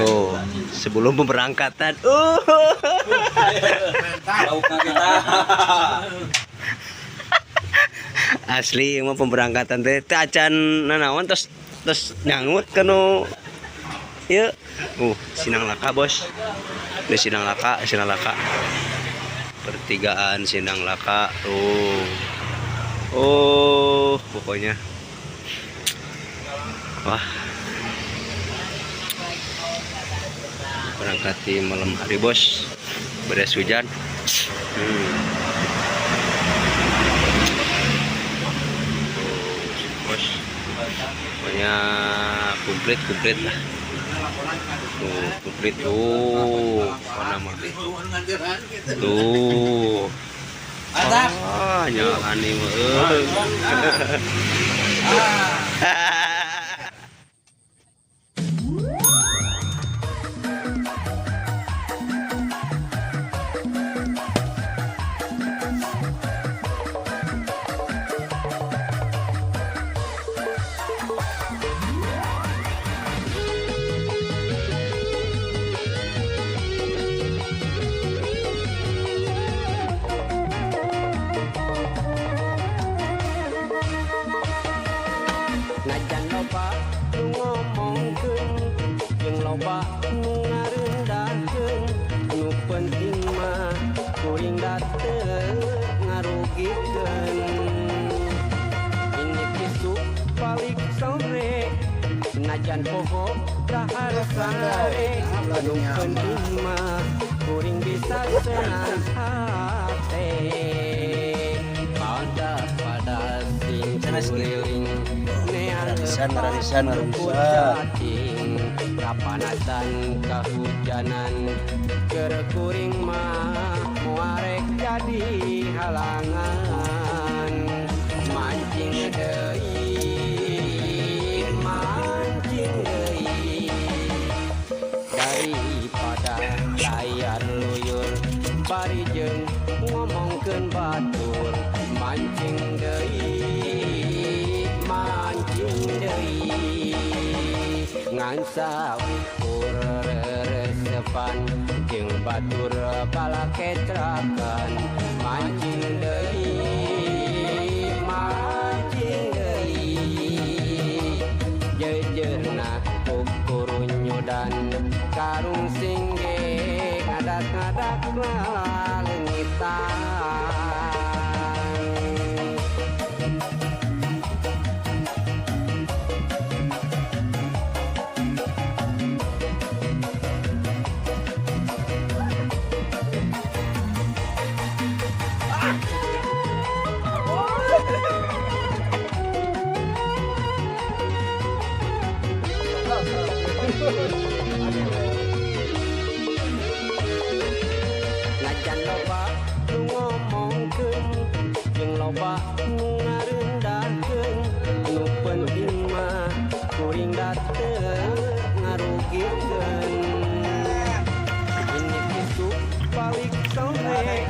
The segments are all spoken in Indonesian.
Oh, sebelum pemberangkatan. Asli emang pemberangkatan teh acan nanaon terus nyangut kanu ya. Sinang laka bos. Ini sinang laka. Pertigaan sinang laka. Pokoknya. Wah. Berangkat di malam hari bos. Beres hujan. Bos. Pokoknya komplit lah. Komplit mana mah tuh. Nyahan nih najan loba ngomongkeun jeung loba ngarendahkeun nu penting mah kuring da teu ngarugikeun ini kisuk balik sore najan poho dahar sare nu penting mah kuring bisa senang hate pada sing keliling Rarisan kapanasan kehujanan kerekuring mah muarek jadi halangan mancing deui daripada layar luyur parijeun ngomongkeun batur mancing deui ngansa ukur resepan jeung batur palaketrakan mancing deui jejeurna ukur nyudan karung singge ngadak-ngadak leungitan najan loba ngomongkeun jeung loba ngarendahkeun nu penting mah kuring da teu ngarugikeun ini kisuk balik sore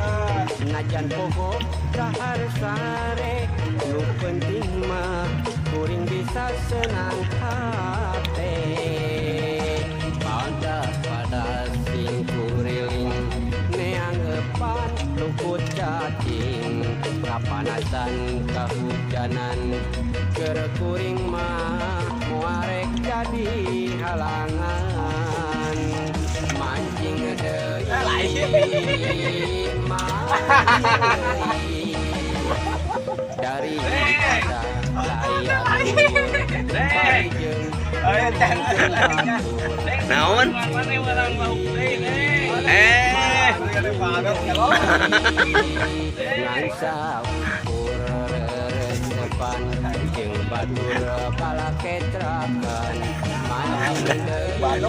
najan poho dahar sare nu penting mah kuring bisa senang hate pada sing kuriling neanggepan luput cacing kapanasan kehujanan kerekuring mah muarek jadi halangan mancing deui daripada layar parijeun naon ngansa ukur resepan jeung batur palaketrakan mancing deui